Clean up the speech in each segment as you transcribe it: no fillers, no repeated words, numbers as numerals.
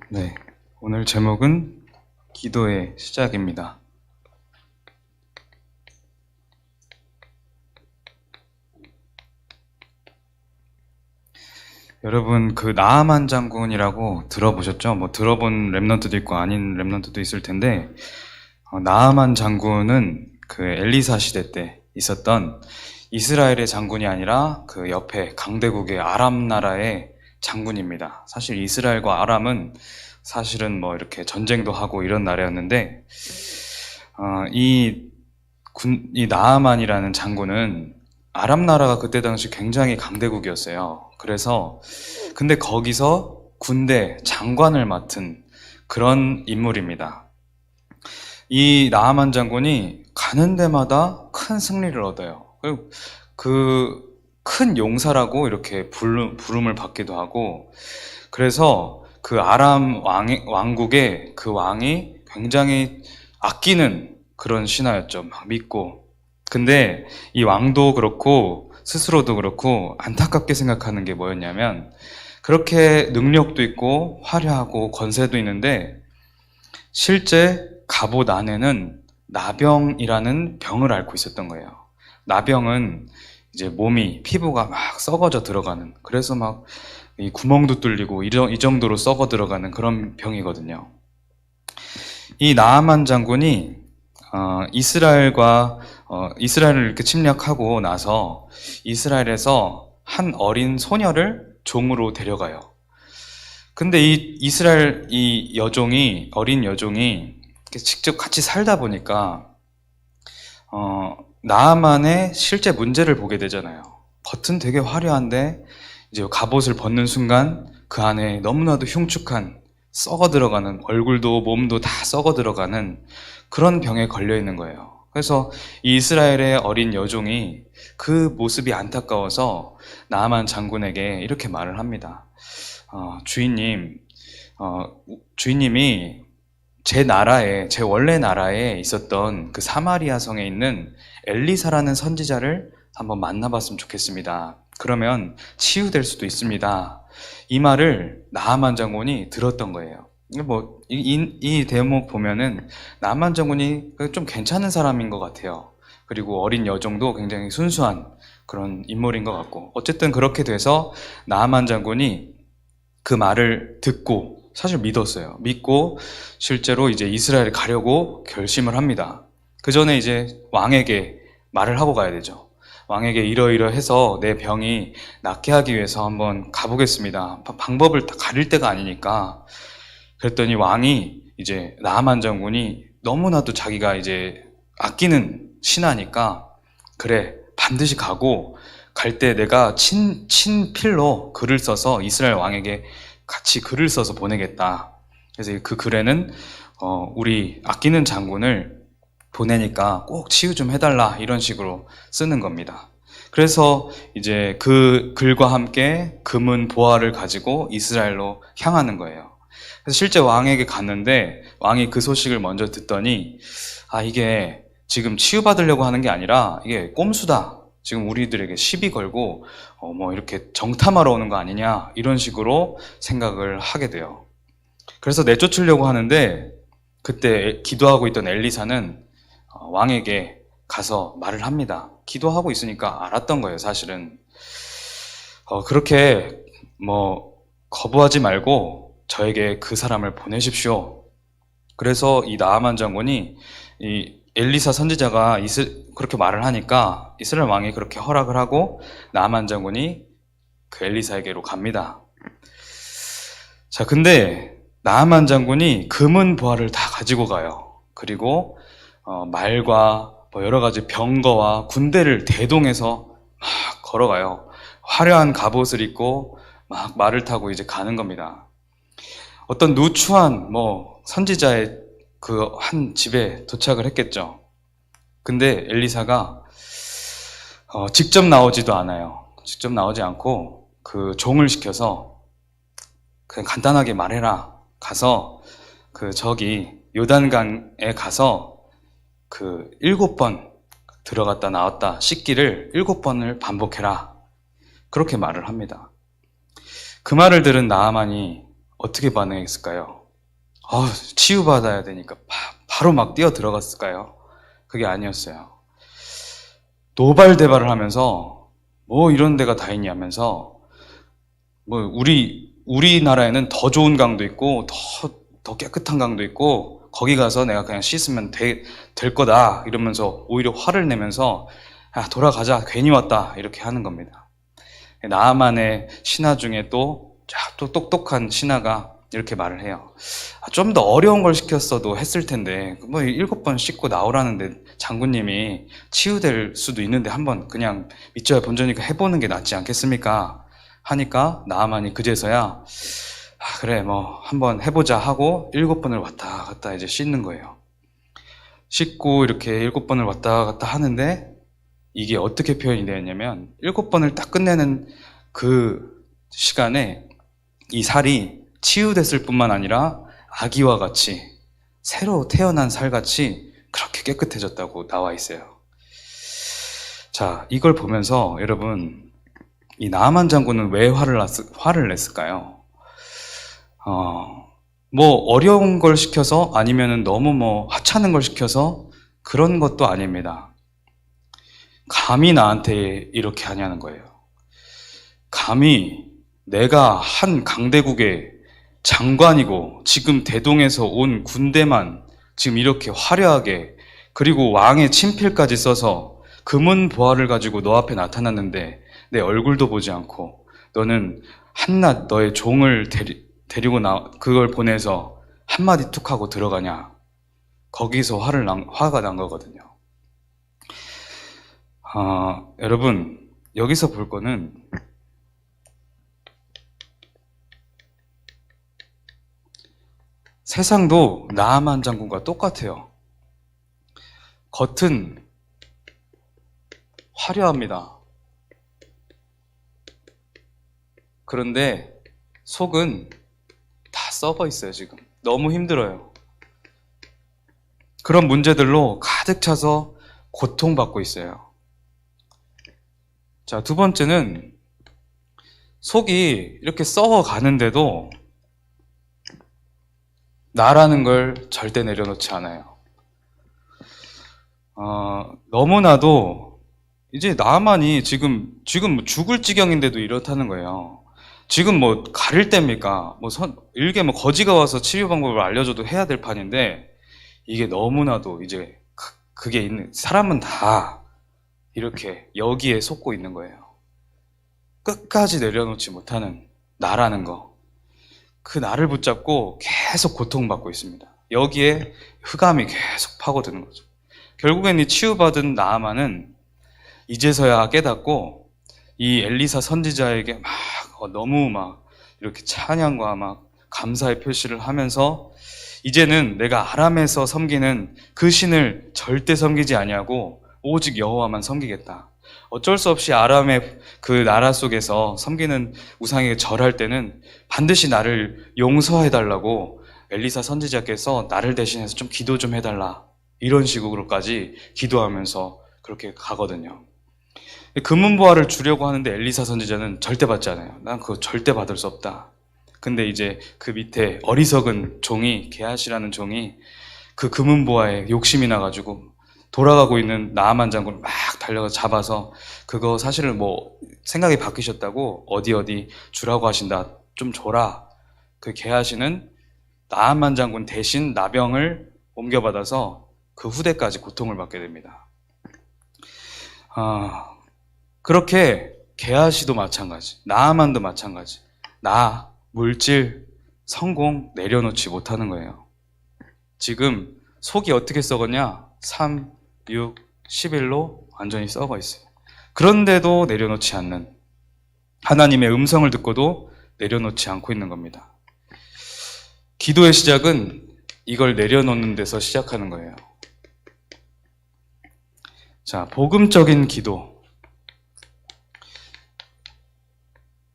네, 오늘 제목은 기도의 시작입니다. 여러분, 그 나아만 장군이라고 들어보셨죠? 뭐 들어본 랩런트도 있고 아닌 랩런트도 있을 텐데, 나아만 장군은 그 엘리사 시대 때 있었던 이스라엘의 장군이 아니라 그 옆에 강대국의 아람 나라의 장군입니다. 사실 이스라엘과 아람은 사실은 뭐 이렇게 전쟁도 하고 이런 나라였는데, 이 나아만이라는 장군은 아람 나라가 그때 당시 굉장히 강대국이었어요. 그래서 근데 거기서 군대 장관을 맡은 그런 인물입니다. 이 나아만 장군이 가는 데마다 큰 승리를 얻어요. 그 큰 용사라고 이렇게 부름을 받기도 하고, 그래서 그 아람 왕국의 그 왕이 굉장히 아끼는 그런 신하였죠. 막 믿고. 근데 이 왕도 그렇고 스스로도 그렇고 안타깝게 생각하는 게 뭐였냐면, 그렇게 능력도 있고 화려하고 권세도 있는데 실제 갑옷 안에는 나병이라는 병을 앓고 있었던 거예요. 나병은 이제 몸이 피부가 막 썩어져 들어가는, 그래서 막 이 구멍도 뚫리고 이 정도로 썩어 들어가는 그런 병이거든요. 이 나아만 장군이 이스라엘을 이렇게 침략하고 나서 이스라엘에서 한 어린 소녀를 종으로 데려가요. 근데 어린 여종이 직접 같이 살다 보니까 나아만의 실제 문제를 보게 되잖아요. 겉은 되게 화려한데 이제 갑옷을 벗는 순간 그 안에 너무나도 흉측한, 썩어 들어가는, 얼굴도 몸도 다 썩어 들어가는 그런 병에 걸려 있는 거예요. 그래서 이 이스라엘의 어린 여종이 그 모습이 안타까워서 나아만 장군에게 이렇게 말을 합니다. 주인님이 제 원래 나라에 있었던 그 사마리아 성에 있는 엘리사라는 선지자를 한번 만나봤으면 좋겠습니다. 그러면 치유될 수도 있습니다. 이 말을 나아만 장군이 들었던 거예요. 이 대목 보면은 나아만 장군이 좀 괜찮은 사람인 것 같아요. 그리고 어린 여종도 굉장히 순수한 그런 인물인 것 같고, 어쨌든 그렇게 돼서 나아만 장군이 그 말을 듣고 사실 믿었어요. 믿고 실제로 이제 이스라엘에 가려고 결심을 합니다. 그 전에 이제 왕에게 말을 하고 가야 되죠. 왕에게 이러이러해서 내 병이 낫게 하기 위해서 한번 가보겠습니다. 방법을 다 가릴 때가 아니니까. 그랬더니 왕이 이제 나아만 장군이 너무나도 자기가 이제 아끼는 신하니까, 그래, 반드시 가고 갈 때 내가 친필로 글을 써서 이스라엘 왕에게 같이 글을 써서 보내겠다. 그래서 그 글에는 우리 아끼는 장군을 보내니까 꼭 치유 좀 해달라, 이런 식으로 쓰는 겁니다. 그래서 이제 그 글과 함께 금은 보화를 가지고 이스라엘로 향하는 거예요. 그래서 실제 왕에게 갔는데 왕이 그 소식을 먼저 듣더니, 이게 지금 치유받으려고 하는 게 아니라 이게 꼼수다. 지금 우리들에게 시비 걸고 뭐 이렇게 정탐하러 오는 거 아니냐, 이런 식으로 생각을 하게 돼요. 그래서 내쫓으려고 하는데 그때 기도하고 있던 엘리사는 왕에게 가서 말을 합니다. 기도하고 있으니까 알았던 거예요, 사실은. 그렇게 뭐 거부하지 말고 저에게 그 사람을 보내십시오. 그래서 이 나아만 장군이 이 엘리사 선지자가 그렇게 말을 하니까 이스라엘 왕이 그렇게 허락을 하고 나아만 장군이 그 엘리사에게로 갑니다. 자, 근데 나아만 장군이 금은 보화를 다 가지고 가요. 그리고 말과 뭐 여러 가지 병거와 군대를 대동해서 막 걸어가요. 화려한 갑옷을 입고 막 말을 타고 이제 가는 겁니다. 어떤 누추한 뭐 선지자의 그 한 집에 도착을 했겠죠. 근데 엘리사가 직접 나오지도 않아요. 직접 나오지 않고 그 종을 시켜서 그냥 간단하게 말해라. 가서 그 저기 요단강에 가서 그 7번 들어갔다 나왔다 씻기를 7번을 반복해라. 그렇게 말을 합니다. 그 말을 들은 나아만이 어떻게 반응했을까요? 치유받아야 되니까 바로 막 뛰어 들어갔을까요? 그게 아니었어요. 노발대발을 하면서 뭐 이런 데가 다 있냐면서 뭐 우리나라에는 더 좋은 강도 있고 더 깨끗한 강도 있고 거기 가서 내가 그냥 씻으면 될 거다 이러면서 오히려 화를 내면서 돌아가자 괜히 왔다 이렇게 하는 겁니다. 나아만의 신하 중에 또 똑똑한 신하가 이렇게 말을 해요. 좀 더 어려운 걸 시켰어도 했을 텐데 뭐 7번 씻고 나오라는데 장군님이 치유될 수도 있는데 한번 그냥 밑져야 본전이니까 해보는 게 낫지 않겠습니까? 하니까 나아만이 그제서야 그래 뭐 한번 해보자 하고 7번을 왔다 갔다 이제 씻는 거예요. 씻고 이렇게 7번을 왔다 갔다 하는데 이게 어떻게 표현이 되었냐면 7번을 딱 끝내는 그 시간에 이 살이 치유됐을 뿐만 아니라 아기와 같이 새로 태어난 살같이 그렇게 깨끗해졌다고 나와 있어요. 자, 이걸 보면서 여러분 이 나아만 장군은 왜 화를 냈을까요? 뭐 어려운 걸 시켜서 아니면은 너무 뭐 하찮은 걸 시켜서 그런 것도 아닙니다. 감히 나한테 이렇게 하냐는 거예요. 감히 내가 한 강대국의 장관이고 지금 대동에서 온 군대만 지금 이렇게 화려하게 그리고 왕의 친필까지 써서 금은 보화를 가지고 너 앞에 나타났는데 내 얼굴도 보지 않고 너는 한낱 너의 종을 데리고 그걸 보내서 한마디 툭 하고 들어가냐. 거기서 화가 난 거거든요. 여러분 여기서 볼 거는 세상도 나아만 장군과 똑같아요. 겉은 화려합니다. 그런데 속은 다 썩어 있어요, 지금. 너무 힘들어요. 그런 문제들로 가득 차서 고통받고 있어요. 자, 두 번째는 속이 이렇게 썩어 가는데도 나라는 걸 절대 내려놓지 않아요. 너무나도 이제 나만이 지금 뭐 죽을 지경인데도 이렇다는 거예요. 지금 뭐 가릴 때입니까? 뭐 일개 뭐 거지가 와서 치유 방법을 알려줘도 해야 될 판인데 이게 너무나도 이제 그게 있는 사람은 다 이렇게 여기에 속고 있는 거예요. 끝까지 내려놓지 못하는 나라는 거. 그 나를 붙잡고 계속 고통받고 있습니다. 여기에 흑암이 계속 파고드는 거죠. 결국엔 이 치유받은 나아만은 이제서야 깨닫고 이 엘리사 선지자에게 너무 이렇게 찬양과 감사의 표시를 하면서 이제는 내가 아람에서 섬기는 그 신을 절대 섬기지 아니하고 오직 여호와만 섬기겠다. 어쩔 수 없이 아람의 그 나라 속에서 섬기는 우상에게 절할 때는 반드시 나를 용서해달라고 엘리사 선지자께서 나를 대신해서 좀 기도 좀 해달라. 이런 식으로까지 기도하면서 그렇게 가거든요. 금은보화를 주려고 하는데 엘리사 선지자는 절대 받지 않아요. 난 그거 절대 받을 수 없다. 근데 이제 그 밑에 어리석은 종이, 게하시라는 종이 그 금은보화에 욕심이 나가지고 돌아가고 있는 나아만 장군을 막 달려가 잡아서 그거 사실은 뭐 생각이 바뀌셨다고 어디 주라고 하신다. 좀 줘라. 그 게하시는 나아만 장군 대신 나병을 옮겨받아서 그 후대까지 고통을 받게 됩니다. 그렇게 게하시도 마찬가지, 나아만도 마찬가지. 물질, 성공 내려놓지 못하는 거예요. 지금 속이 어떻게 썩었냐? 3, 6, 11로 완전히 썩어 있어요. 그런데도 내려놓지 않는 하나님의 음성을 듣고도 내려놓지 않고 있는 겁니다. 기도의 시작은 이걸 내려놓는 데서 시작하는 거예요. 자, 복음적인 기도.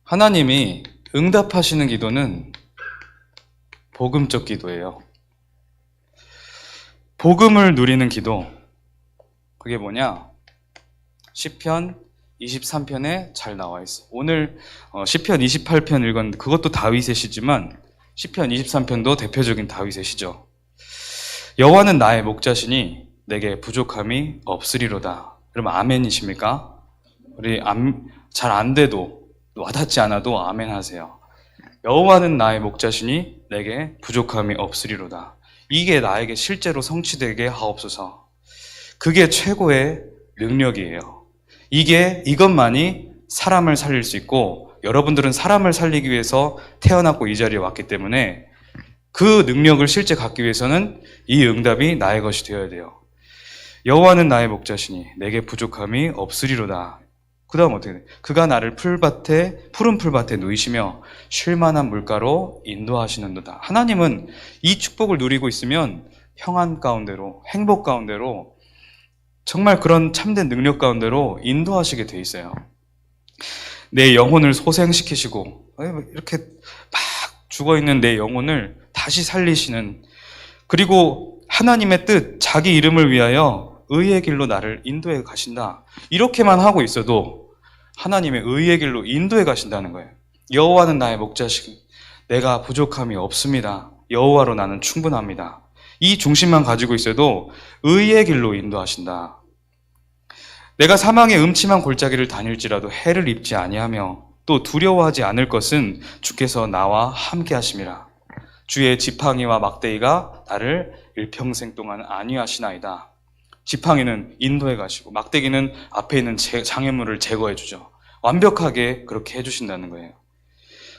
하나님이 응답하시는 기도는 복음적 기도예요. 복음을 누리는 기도. 그게 뭐냐? 시편 23편에 잘 나와 있어요. 오늘 시편 28편 읽었는데 그것도 다윗의 시지만 시편 23편도 대표적인 다윗의 시죠. 여호와는 나의 목자시니 내게 부족함이 없으리로다. 여러분 아멘이십니까? 우리 잘 안 돼도 와닿지 않아도 아멘 하세요. 여호와는 나의 목자시니 내게 부족함이 없으리로다. 이게 나에게 실제로 성취되게 하옵소서. 그게 최고의 능력이에요. 이것만이 사람을 살릴 수 있고, 여러분들은 사람을 살리기 위해서 태어났고 이 자리에 왔기 때문에 그 능력을 실제 갖기 위해서는 이 응답이 나의 것이 되어야 돼요. 여호와는 나의 목자시니 내게 부족함이 없으리로다. 그 다음 어떻게 돼? 그가 나를 푸른 풀밭에 누이시며 쉴만한 물가로 인도하시는도다. 하나님은 이 축복을 누리고 있으면 평안 가운데로, 행복 가운데로, 정말 그런 참된 능력 가운데로 인도하시게 돼 있어요. 내 영혼을 소생시키시고 이렇게 막 죽어있는 내 영혼을 다시 살리시는, 그리고 하나님의 뜻, 자기 이름을 위하여 의의 길로 나를 인도해 가신다. 이렇게만 하고 있어도 하나님의 의의 길로 인도해 가신다는 거예요. 여호와는 나의 목자시니 내가 부족함이 없습니다. 여호와로 나는 충분합니다. 이 중심만 가지고 있어도 의의 길로 인도하신다. 내가 사망의 음침한 골짜기를 다닐지라도 해를 입지 아니하며 또 두려워하지 않을 것은 주께서 나와 함께 하심이라. 주의 지팡이와 막대기가 나를 일평생 동안 안위하시나이다. 지팡이는 인도해 가시고 막대기는 앞에 있는 장애물을 제거해 주죠. 완벽하게 그렇게 해주신다는 거예요.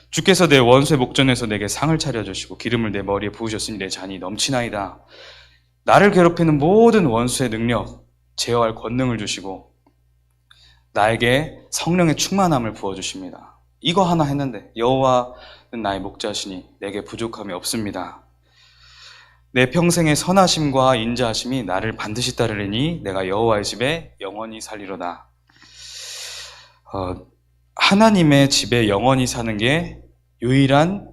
주께서 내 원수의 목전에서 내게 상을 차려주시고 기름을 내 머리에 부으셨으니 내 잔이 넘치나이다. 나를 괴롭히는 모든 원수의 능력, 제어할 권능을 주시고 나에게 성령의 충만함을 부어주십니다. 이거 하나 했는데 여호와는 나의 목자시니 내게 부족함이 없습니다. 내 평생의 선하심과 인자하심이 나를 반드시 따르리니 내가 여호와의 집에 영원히 살리로다. 하나님의 집에 영원히 사는 게 유일한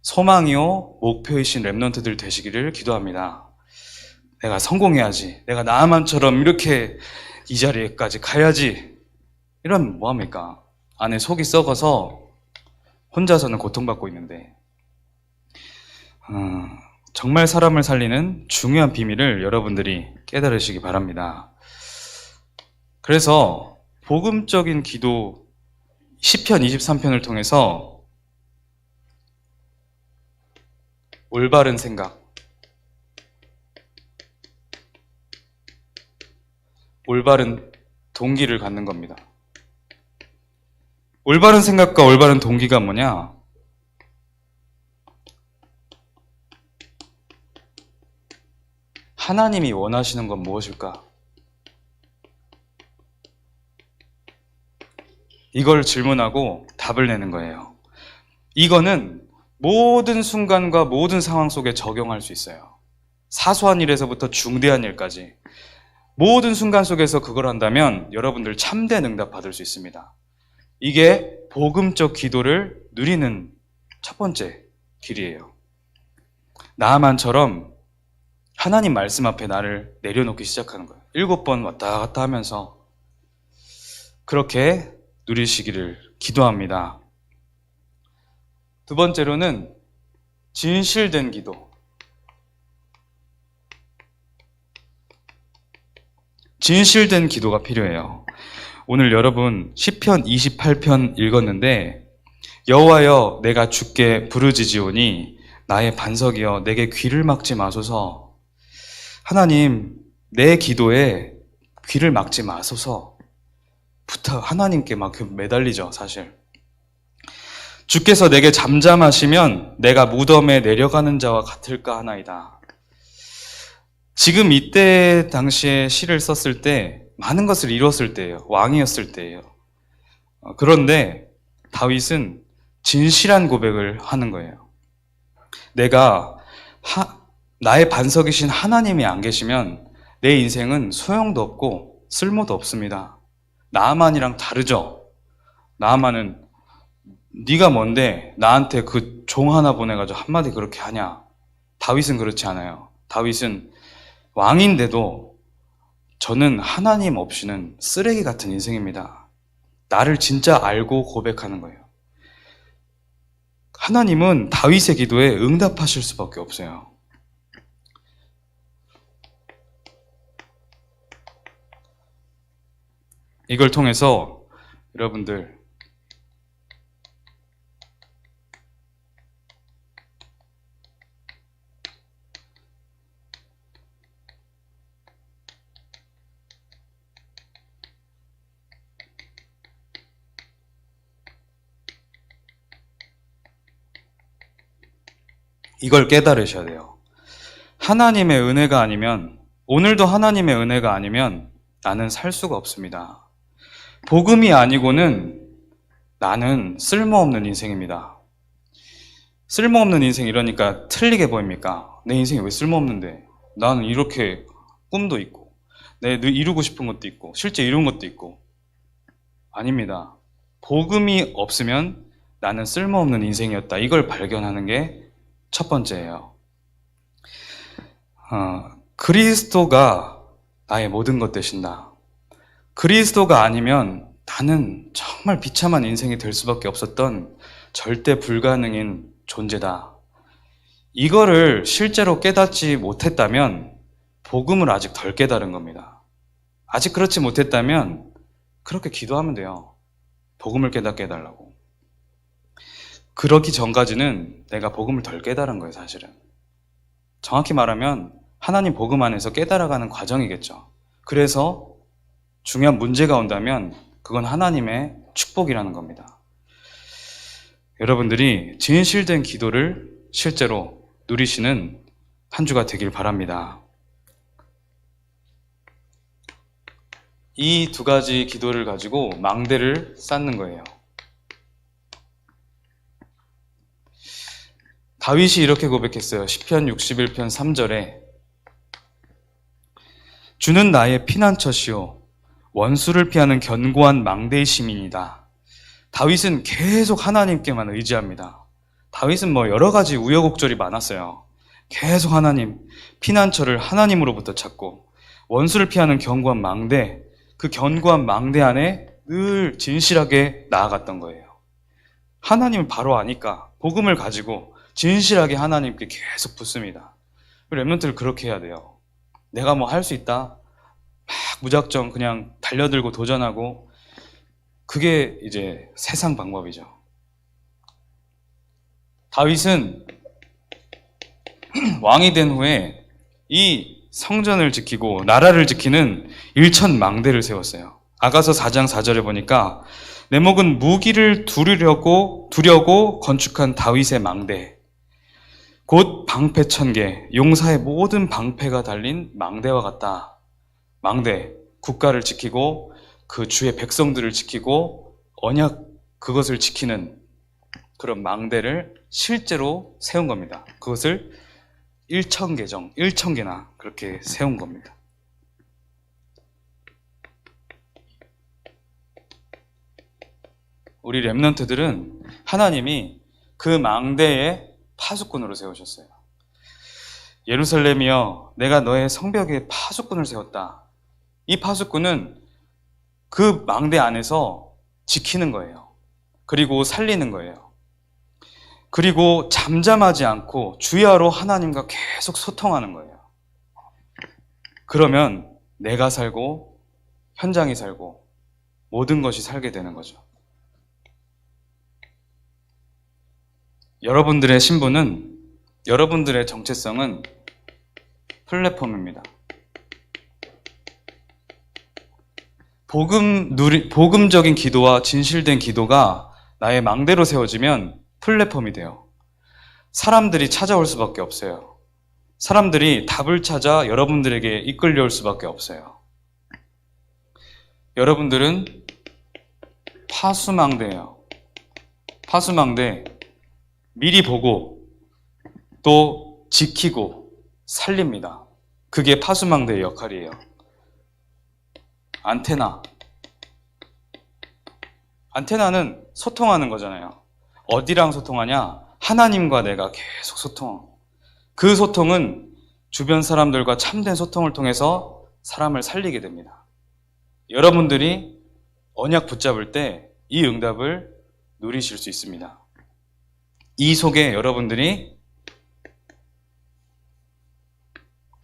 소망이요 목표이신 렘넌트들 되시기를 기도합니다. 내가 성공해야지, 내가 나아만처럼 이렇게 이 자리에까지 가야지, 이러면 뭐합니까? 안에 속이 썩어서 혼자서는 고통받고 있는데, 정말 사람을 살리는 중요한 비밀을 여러분들이 깨달으시기 바랍니다. 그래서 복음적인 기도 시편 23편을 통해서 올바른 생각, 올바른 동기를 갖는 겁니다. 올바른 생각과 올바른 동기가 뭐냐? 하나님이 원하시는 건 무엇일까? 이걸 질문하고 답을 내는 거예요. 이거는 모든 순간과 모든 상황 속에 적용할 수 있어요. 사소한 일에서부터 중대한 일까지 모든 순간 속에서 그걸 한다면 여러분들 참된 응답 받을 수 있습니다. 이게 복음적 기도를 누리는 첫 번째 길이에요. 나아만처럼 하나님 말씀 앞에 나를 내려놓기 시작하는 거예요. 7번 왔다 갔다 하면서 그렇게 누리시기를 기도합니다. 두 번째로는 진실된 기도. 진실된 기도가 필요해요. 오늘 여러분 시편 28편 읽었는데, 여호와여 내가 주께 부르짖으오니 나의 반석이여 내게 귀를 막지 마소서. 하나님, 내 기도에 귀를 막지 마소서. 하나님께 막 매달리죠, 사실. 주께서 내게 잠잠하시면 내가 무덤에 내려가는 자와 같을까 하나이다. 지금 이때 당시에 시를 썼을 때 많은 것을 이뤘을 때예요. 왕이었을 때예요. 그런데 다윗은 진실한 고백을 하는 거예요. 내가 나의 반석이신 하나님이 안 계시면 내 인생은 소용도 없고 쓸모도 없습니다. 나아만이랑 다르죠? 나아만은 네가 뭔데 나한테 그 종 하나 보내가지고 한마디 그렇게 하냐? 다윗은 그렇지 않아요. 다윗은 왕인데도 저는 하나님 없이는 쓰레기 같은 인생입니다. 나를 진짜 알고 고백하는 거예요. 하나님은 다윗의 기도에 응답하실 수밖에 없어요. 이걸 통해서 여러분들 이걸 깨달으셔야 돼요. 하나님의 은혜가 아니면, 오늘도 하나님의 은혜가 아니면 나는 살 수가 없습니다. 복음이 아니고는 나는 쓸모없는 인생입니다. 쓸모없는 인생 이러니까 틀리게 보입니까? 내 인생이 왜 쓸모없는데? 나는 이렇게 꿈도 있고, 내 이루고 싶은 것도 있고, 실제 이룬 것도 있고. 아닙니다. 복음이 없으면 나는 쓸모없는 인생이었다. 이걸 발견하는 게 첫 번째예요. 그리스도가 나의 모든 것 되신다. 그리스도가 아니면 나는 정말 비참한 인생이 될 수밖에 없었던 절대 불가능인 존재다. 이거를 실제로 깨닫지 못했다면 복음을 아직 덜 깨달은 겁니다. 아직 그렇지 못했다면 그렇게 기도하면 돼요. 복음을 깨닫게 해달라고. 그러기 전까지는 내가 복음을 덜 깨달은 거예요, 사실은. 정확히 말하면 하나님 복음 안에서 깨달아가는 과정이겠죠. 그래서 중요한 문제가 온다면 그건 하나님의 축복이라는 겁니다. 여러분들이 진실된 기도를 실제로 누리시는 한 주가 되길 바랍니다. 이 두 가지 기도를 가지고 망대를 쌓는 거예요. 다윗이 이렇게 고백했어요. 시편 61편 3절에 주는 나의 피난처시오 원수를 피하는 견고한 망대의 시민이다. 다윗은 계속 하나님께만 의지합니다. 다윗은 여러 가지 우여곡절이 많았어요. 계속 하나님, 피난처를 하나님으로부터 찾고 원수를 피하는 견고한 망대, 그 견고한 망대 안에 늘 진실하게 나아갔던 거예요. 하나님을 바로 아니까 복음을 가지고 진실하게 하나님께 계속 붙습니다. 렘넌트를 그렇게 해야 돼요. 내가 할 수 있다. 막 무작정 그냥 달려들고 도전하고 그게 이제 세상 방법이죠. 다윗은 왕이 된 후에 이 성전을 지키고 나라를 지키는 일천망대를 세웠어요. 아가서 4장 4절에 보니까 내 목은 무기를 두려고 건축한 다윗의 망대 곧 방패 1000개, 용사의 모든 방패가 달린 망대와 같다. 망대, 국가를 지키고 그 주의 백성들을 지키고 언약 그것을 지키는 그런 망대를 실제로 세운 겁니다. 그것을 1000개나 그렇게 세운 겁니다. 우리 렘넌트들은 하나님이 그 망대에 파수꾼으로 세우셨어요. 예루살렘이여 내가 너의 성벽에 파수꾼을 세웠다. 이 파수꾼은 그 망대 안에서 지키는 거예요. 그리고 살리는 거예요. 그리고 잠잠하지 않고 주야로 하나님과 계속 소통하는 거예요. 그러면 내가 살고 현장이 살고 모든 것이 살게 되는 거죠. 여러분들의 신분은, 여러분들의 정체성은 플랫폼입니다. 복음적인 기도와 진실된 기도가 나의 망대로 세워지면 플랫폼이 돼요. 사람들이 찾아올 수밖에 없어요. 사람들이 답을 찾아 여러분들에게 이끌려올 수밖에 없어요. 여러분들은 파수망대예요. 파수망대. 미리 보고 또 지키고 살립니다. 그게 파수망대의 역할이에요. 안테나는 소통하는 거잖아요. 어디랑 소통하냐? 하나님과 내가 계속 소통. 그 소통은 주변 사람들과 참된 소통을 통해서 사람을 살리게 됩니다. 여러분들이 언약 붙잡을 때 이 응답을 누리실 수 있습니다. 이 속에 여러분들이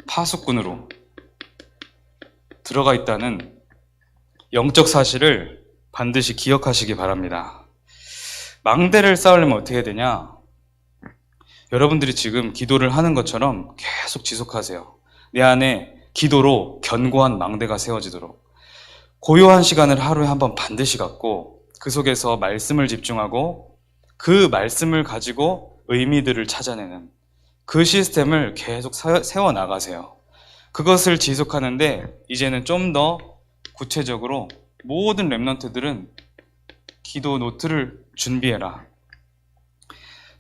파수꾼으로 들어가 있다는 영적 사실을 반드시 기억하시기 바랍니다. 망대를 쌓으려면 어떻게 해야 되냐? 여러분들이 지금 기도를 하는 것처럼 계속 지속하세요. 내 안에 기도로 견고한 망대가 세워지도록. 고요한 시간을 하루에 한 번 반드시 갖고 그 속에서 말씀을 집중하고 그 말씀을 가지고 의미들을 찾아내는 그 시스템을 계속 세워나가세요. 그것을 지속하는데 이제는 좀 더 구체적으로 모든 렘넌트들은 기도 노트를 준비해라.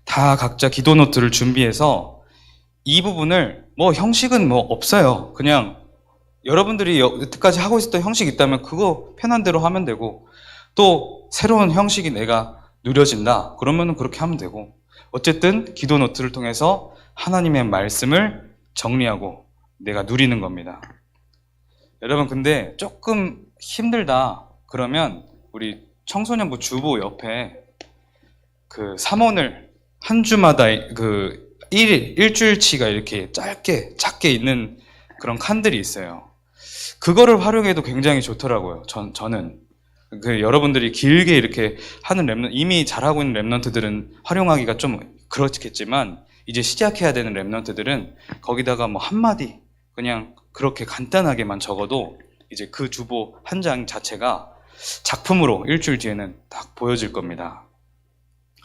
다 각자 기도 노트를 준비해서 이 부분을 형식은 없어요. 그냥 여러분들이 여태까지 하고 있었던 형식이 있다면 그거 편한 대로 하면 되고, 또 새로운 형식이 내가 누려진다 그러면 그렇게 하면 되고, 어쨌든 기도 노트를 통해서 하나님의 말씀을 정리하고 내가 누리는 겁니다. 여러분, 근데 조금 힘들다 그러면 우리 청소년부 주보 옆에 그 삼원을 한 주마다 그 일주일치가 이렇게 짧게 작게 있는 그런 칸들이 있어요. 그거를 활용해도 굉장히 좋더라고요. 저는 여러분들이 길게 이렇게 하는 이미 잘하고 있는 렘넌트들은 활용하기가 좀 그렇겠지만, 이제 시작해야 되는 렘넌트들은 거기다가 한마디 그냥 그렇게 간단하게만 적어도 이제 그 주보 한 장 자체가 작품으로 일주일 뒤에는 딱 보여질 겁니다.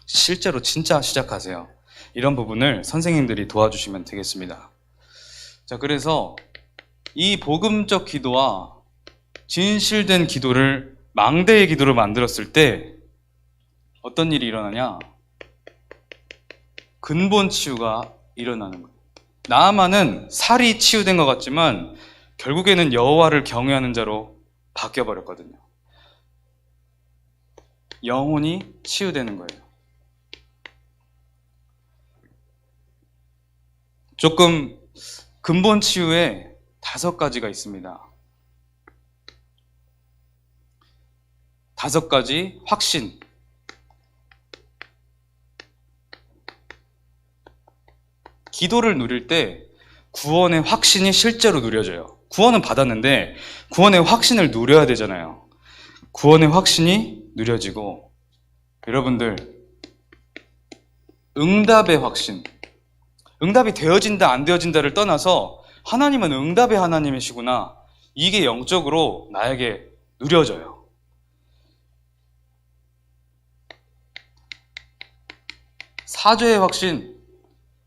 실제로 진짜 시작하세요. 이런 부분을 선생님들이 도와주시면 되겠습니다. 자, 그래서 이 복음적 기도와 진실된 기도를 망대의 기도로 만들었을 때 어떤 일이 일어나냐? 근본 치유가 일어나는 거예요. 나아만은 살이 치유된 것 같지만 결국에는 여호와를 경외하는 자로 바뀌어버렸거든요. 영혼이 치유되는 거예요. 조금 근본 치유에 5가지가 있습니다. 5가지 확신. 기도를 누릴 때 구원의 확신이 실제로 누려져요. 구원은 받았는데 구원의 확신을 누려야 되잖아요. 구원의 확신이 누려지고, 여러분들, 응답의 확신. 응답이 되어진다 안 되어진다를 떠나서 하나님은 응답의 하나님이시구나, 이게 영적으로 나에게 누려져요. 사죄의 확신.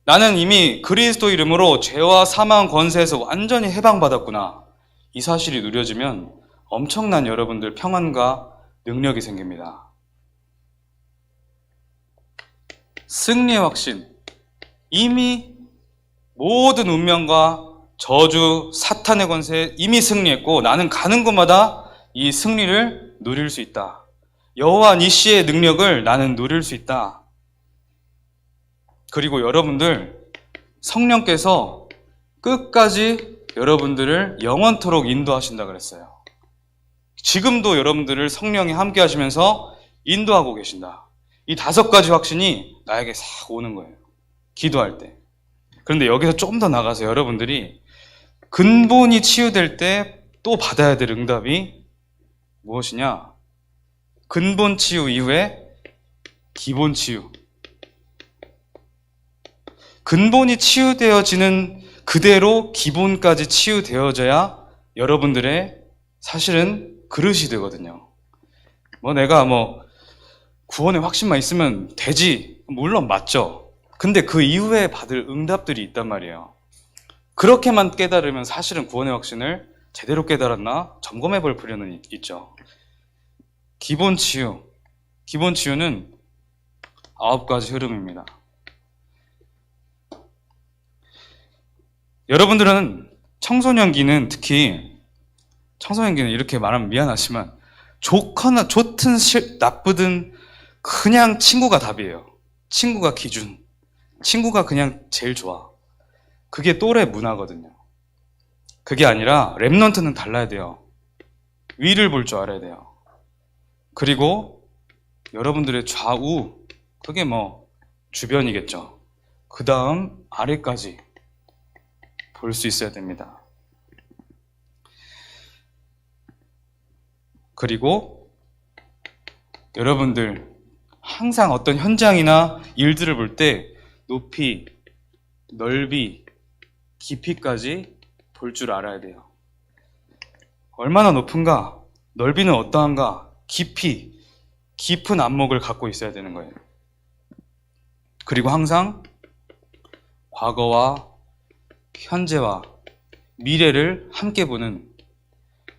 나는 이미 그리스도 이름으로 죄와 사망 권세에서 완전히 해방받았구나, 이 사실이 누려지면 엄청난 여러분들 평안과 능력이 생깁니다. 승리의 확신. 이미 모든 운명과 저주, 사탄의 권세에 이미 승리했고 나는 가는 곳마다 이 승리를 누릴 수 있다. 여호와 니시의 능력을 나는 누릴 수 있다. 그리고 여러분들, 성령께서 끝까지 여러분들을 영원토록 인도하신다 그랬어요. 지금도 여러분들을 성령이 함께 하시면서 인도하고 계신다. 이 5가지 확신이 나에게 싹 오는 거예요, 기도할 때. 그런데 여기서 조금 더 나가서 여러분들이 근본이 치유될 때 또 받아야 될 응답이 무엇이냐? 근본 치유 이후에 기본 치유. 근본이 치유되어지는 그대로 기본까지 치유되어져야 여러분들의 사실은 그릇이 되거든요. 내가 구원의 확신만 있으면 되지, 물론 맞죠. 근데 그 이후에 받을 응답들이 있단 말이에요. 그렇게만 깨달으면 사실은 구원의 확신을 제대로 깨달았나 점검해 볼 필요는 있죠. 기본 치유. 기본 치유는 9가지 흐름입니다. 여러분들은 청소년기는, 특히 청소년기는 이렇게 말하면 미안하지만 좋거나 좋든 나쁘든 그냥 친구가 답이에요. 친구가 기준. 친구가 그냥 제일 좋아. 그게 또래 문화거든요. 그게 아니라 렘넌트는 달라야 돼요. 위를 볼 줄 알아야 돼요. 그리고 여러분들의 좌우, 그게 주변이겠죠. 그 다음 아래까지 볼 수 있어야 됩니다. 그리고 여러분들 항상 어떤 현장이나 일들을 볼 때 높이, 넓이, 깊이까지 볼 줄 알아야 돼요. 얼마나 높은가, 넓이는 어떠한가, 깊이, 깊은 안목을 갖고 있어야 되는 거예요. 그리고 항상 과거와 현재와 미래를 함께 보는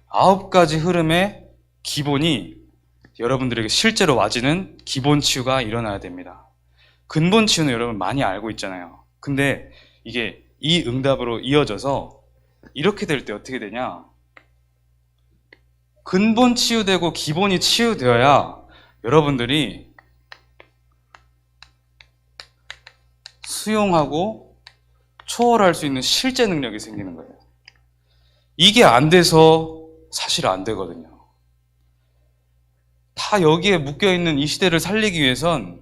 9가지 흐름의 기본이 여러분들에게 실제로 와지는 기본 치유가 일어나야 됩니다. 근본 치유는 여러분 많이 알고 있잖아요. 근데 이게 이 응답으로 이어져서 이렇게 될 때 어떻게 되냐? 근본 치유되고 기본이 치유되어야 여러분들이 수용하고 초월할 수 있는 실제 능력이 생기는 거예요. 이게 안 돼서 사실 안 되거든요. 다 여기에 묶여있는 이 시대를 살리기 위해선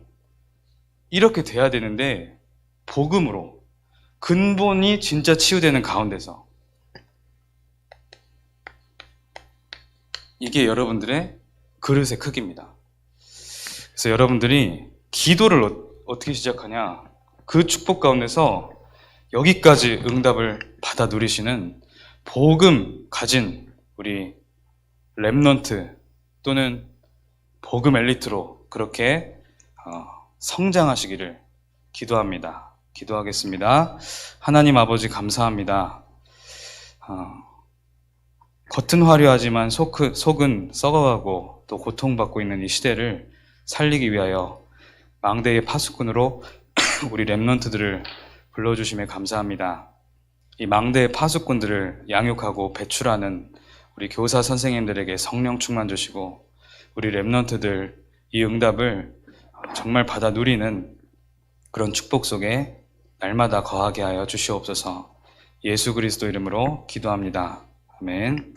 이렇게 돼야 되는데 복음으로 근본이 진짜 치유되는 가운데서 이게 여러분들의 그릇의 크기입니다. 그래서 여러분들이 기도를 어떻게 시작하냐? 그 축복 가운데서 여기까지 응답을 받아 누리시는 복음 가진 우리 렘넌트 또는 복음 엘리트로 그렇게 성장하시기를 기도합니다. 기도하겠습니다. 하나님 아버지 감사합니다. 겉은 화려하지만 속은 썩어가고 또 고통받고 있는 이 시대를 살리기 위하여 망대의 파수꾼으로 우리 렘넌트들을 불러주심에 감사합니다. 이 망대의 파수꾼들을 양육하고 배출하는 우리 교사 선생님들에게 성령 충만 주시고 우리 렘넌트들 이 응답을 정말 받아 누리는 그런 축복 속에 날마다 거하게 하여 주시옵소서. 예수 그리스도 이름으로 기도합니다. 아멘.